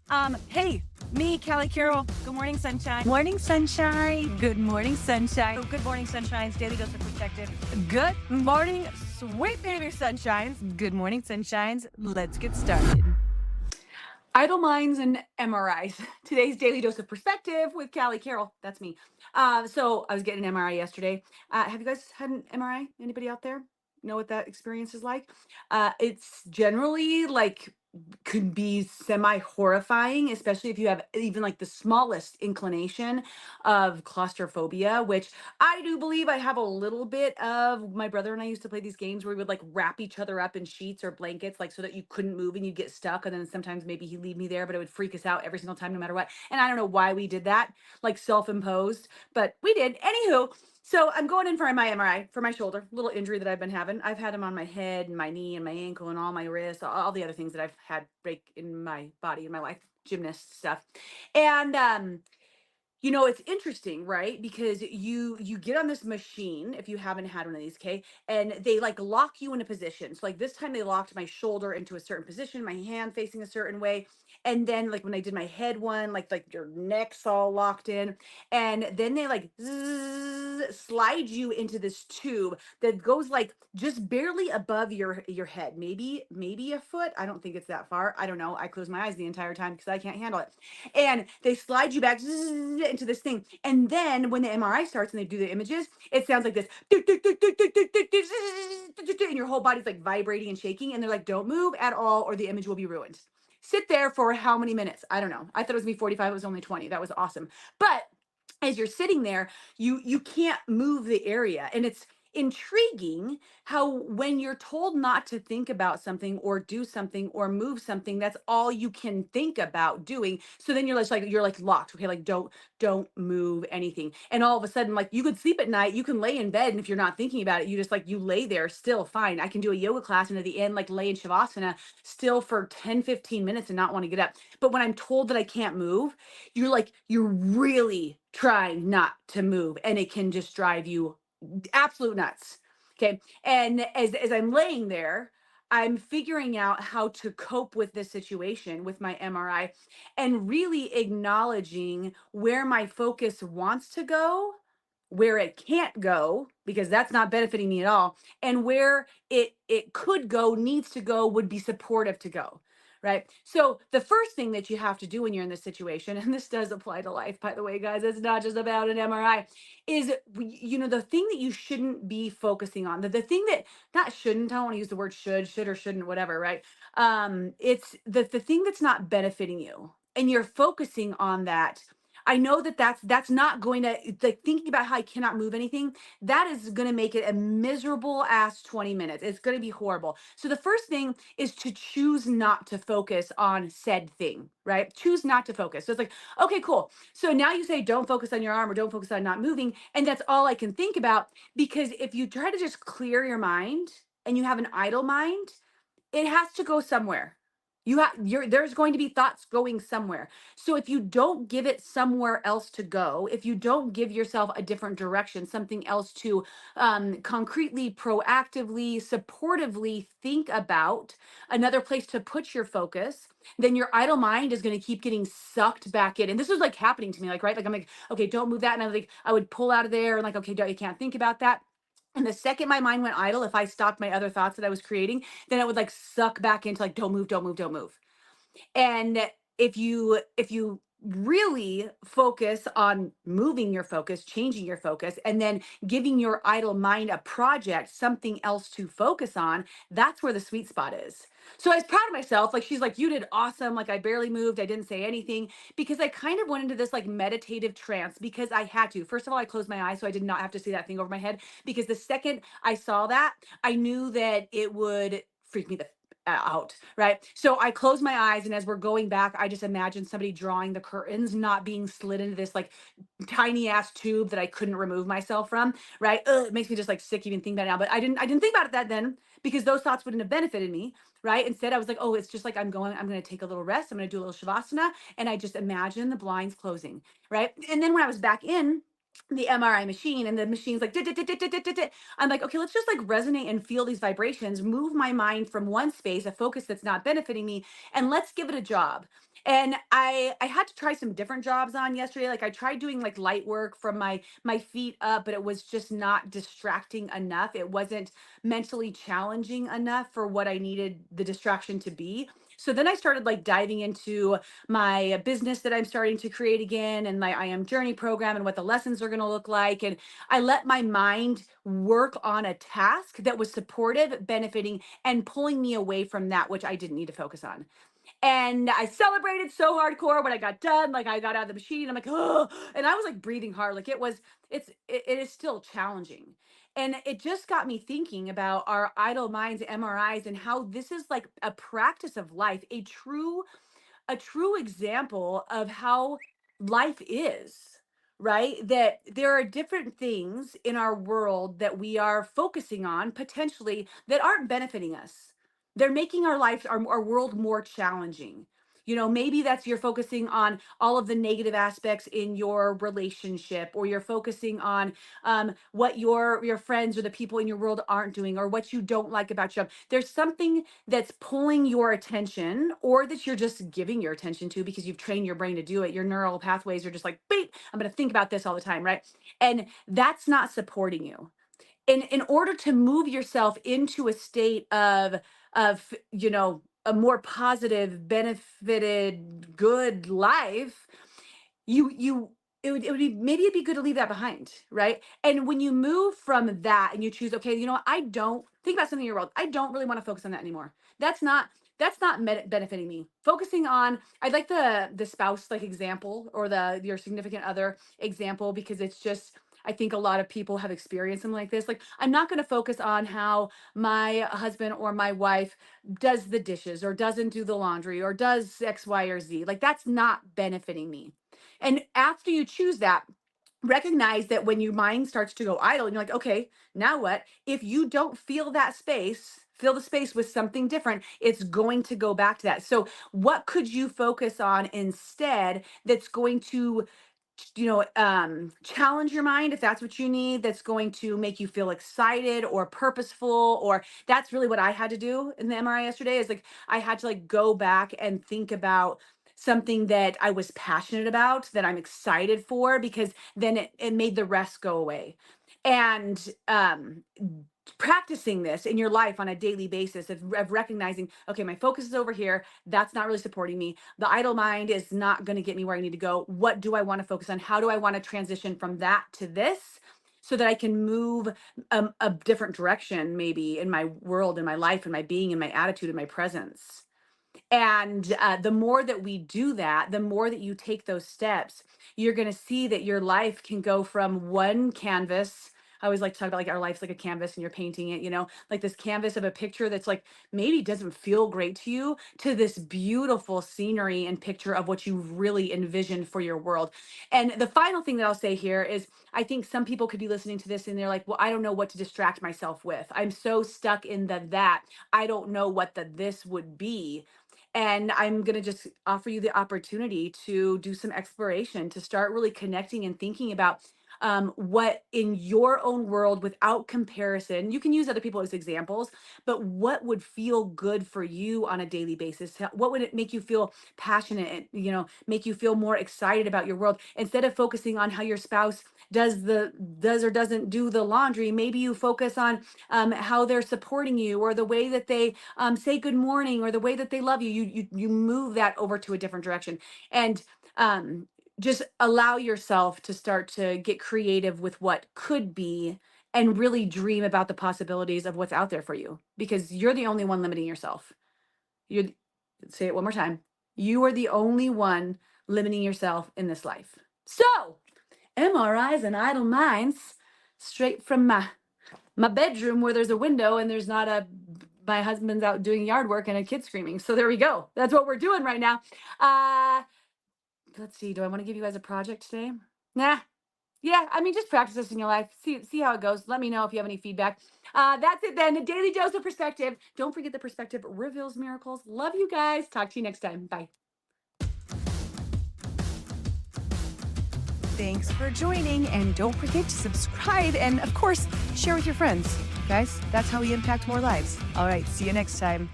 Hey, me, Callie Carroll. Good morning, sunshine. Morning, sunshine. Good morning, sunshine. Oh, good morning, sunshines. Daily dose of perspective. Good morning, sweet baby sunshines. Good morning, sunshines. Let's get started. Idle minds and MRIs. Today's daily dose of perspective with Callie Carroll. That's me. So I was getting an MRI yesterday. Have you guys had an MRI? Anybody out there know what that experience is like? It's generally like could be semi horrifying, especially if you have even like the smallest inclination of claustrophobia, which I do believe I have a little bit of. My brother and I used to play these games where we would like wrap each other up in sheets or blankets, like so that you couldn't move and you'd get stuck. And then sometimes maybe he'd leave me there, but it would freak us out every single time, no matter what. And I don't know why we did that, like self imposed, but we did. Anywho, so I'm going in for my MRI for my shoulder, little injury that I've been having. I've had them on my head and my knee and my ankle and all my wrists, all the other things that I've had break in my body in my life, gymnast stuff. And it's interesting, right? Because you get on this machine if you haven't had one of these, okay? And they like lock you in a position. So like this time they locked my shoulder into a certain position, my hand facing a certain way. And then like when I did my head one, like your neck's all locked in. And then they like slide you into this tube that goes like just barely above your head. Maybe a foot. I don't think it's that far. I don't know. I close my eyes the entire time because I can't handle it, and they slide you back into this thing. And then when the MRI starts and they do the images, it sounds like this, and your whole body's like vibrating and shaking. And they're like, don't move at all, or the image will be ruined. Sit there for how many minutes? I don't know. I thought it was gonna be 45. It was only 20. That was awesome. But as you're sitting there, you can't move the area, and it's intriguing how when you're told not to think about something or do something or move something, that's all you can think about doing. So then you're like locked. Okay, like don't move anything. And all of a sudden, like you could sleep at night, you can lay in bed, and if you're not thinking about it, you just like you lay there still fine. I can do a yoga class and at the end like lay in shavasana still for 10-15 minutes and not want to get up. But when I'm told that I can't move, you're really trying not to move, and it can just drive you absolute nuts. Okay. And as I'm laying there, I'm figuring out how to cope with this situation with my MRI and really acknowledging where my focus wants to go, where it can't go because that's not benefiting me at all, and where it could go, needs to go, would be supportive to go. Right. So the first thing that you have to do when you're in this situation, and this does apply to life, by the way, guys, it's not just about an MRI, is the thing that you shouldn't be focusing on, the thing that not shouldn't, I don't want to use the word should or shouldn't, whatever, right? It's the thing that's not benefiting you, and you're focusing on that. I know that that's not going to, like, thinking about how I cannot move anything, that is going to make it a miserable ass 20 minutes. It's going to be horrible. So the first thing is to choose not to focus on said thing, right? Choose not to focus. So it's like, okay, cool. So now you say don't focus on your arm or don't focus on not moving. And that's all I can think about. Because if you try to just clear your mind and you have an idle mind, it has to go somewhere. There's going to be thoughts going somewhere. So if you don't give it somewhere else to go, if you don't give yourself a different direction, something else to concretely, proactively, supportively think about, another place to put your focus, then your idle mind is going to keep getting sucked back in. And this was like happening to me, like, right? Like I'm like, okay, don't move that. And I would pull out of there and like, okay, don't, you can't think about that. And the second my mind went idle, if I stopped my other thoughts that I was creating, then it would like suck back into like, don't move, don't move, don't move. And if you really focus on moving your focus, changing your focus, and then giving your idle mind a project, something else to focus on, that's where the sweet spot is. So I was proud of myself. Like she's like, you did awesome. Like I barely moved. I didn't say anything because I kind of went into this like meditative trance because I had to. First of all, I closed my eyes so I did not have to see that thing over my head because the second I saw that, I knew that it would freak me the out, right? So I close my eyes, and as we're going back, I just imagine somebody drawing the curtains not being slid into this like tiny ass tube that I couldn't remove myself from, right? Ugh, it makes me just like sick even thinking about it now. But I didn't think about it that then because those thoughts wouldn't have benefited me, right? Instead, I was like, oh, it's just like I'm gonna take a little rest, I'm gonna do a little shavasana, and I just imagine the blinds closing, right? And then when I was back in, the MRI machine, and the machine's like, "Dit, dit, dit, dit, dit, dit, dit, dit." I'm like, okay, let's just like resonate and feel these vibrations, move my mind from one space, a focus that's not benefiting me, and let's give it a job. And I had to try some different jobs on yesterday. Like I tried doing like light work from my feet up, but it was just not distracting enough. It wasn't mentally challenging enough for what I needed the distraction to be. So then I started like diving into my business that I'm starting to create again, and my I Am Journey program, and what the lessons are going to look like. And I let my mind work on a task that was supportive, benefiting, and pulling me away from that which I didn't need to focus on. And I celebrated so hardcore when I got done. Like I got out of the machine. I'm like, oh, and I was like breathing hard. Like it is still challenging. And it just got me thinking about our idle minds, MRIs, and how this is like a practice of life, a true example of how life is, right? That there are different things in our world that we are focusing on potentially that aren't benefiting us. They're making our life, our world more challenging. Maybe that's you're focusing on all of the negative aspects in your relationship, or you're focusing on what your friends or the people in your world aren't doing, or what you don't like about your job. There's something that's pulling your attention, or that you're just giving your attention to because you've trained your brain to do it. Your neural pathways are just like, beep, I'm going to think about this all the time, right? And that's not supporting you. In order to move yourself into a state of a more positive, benefited, good life, you it would be, maybe it'd be good to leave that behind, right? And when you move from that and you choose, okay, what, I don't think about something in your world, I don't really want to focus on that anymore. That's not benefiting me. Focusing on, I like the spouse like example, or the your significant other example, because it's just, I think a lot of people have experienced something like this. Like, I'm not going to focus on how my husband or my wife does the dishes, or doesn't do the laundry, or does X, Y, or Z. Like, that's not benefiting me. And after you choose that, recognize that when your mind starts to go idle, and you're like, okay, now what? If you don't feel that space, fill the space with something different, it's going to go back to that. So, what could you focus on instead that's going to challenge your mind, if that's what you need, that's going to make you feel excited or purposeful? Or that's really what I had to do in the MRI yesterday, is like I had to like go back and think about something that I was passionate about, that I'm excited for, because then it made the rest go away. And practicing this in your life on a daily basis, of recognizing, okay, my focus is over here, that's not really supporting me, the idle mind is not going to get me where I need to go. What do I want to focus on? How do I want to transition from that to this, so that I can move a different direction, maybe in my world, in my life, in my being, in my attitude, in my presence? And the more that we do that, the more that you take those steps, you're going to see that your life can go from one canvas. I always like to talk about like our life's like a canvas, and you're painting it, like this canvas of a picture that's like maybe doesn't feel great to you, to this beautiful scenery and picture of what you really envisioned for your world. And the final thing that I'll say here is, I think some people could be listening to this and they're like, well, I don't know what to distract myself with. I'm so stuck in the that. I don't know what the this would be. And I'm going to just offer you the opportunity to do some exploration, to start really connecting and thinking about what in your own world, without comparison, you can use other people as examples, but what would feel good for you on a daily basis? What would it make you feel passionate and, make you feel more excited about your world? Instead of focusing on how your spouse does or doesn't do the laundry, maybe you focus on how they're supporting you, or the way that they say good morning, or the way that they love you. You move that over to a different direction. And um, just allow yourself to start to get creative with what could be, and really dream about the possibilities of what's out there for you, because you're the only one limiting yourself. You Say it one more time. You are the only one limiting yourself in this life. So, MRIs and idle minds, straight from my bedroom, where there's a window and there's not a my husband's out doing yard work and a kid screaming. So there we go. That's what we're doing right now. Uh let's see. Do I want to give you guys a project today? Nah. Yeah, I mean, just practice this in your life. See how it goes. Let me know if you have any feedback. That's it then. A daily dose of perspective. Don't forget that perspective reveals miracles. Love you guys. Talk to you next time. Bye. Thanks for joining, and don't forget to subscribe and, of course, share with your friends. Guys, that's how we impact more lives. All right, see you next time.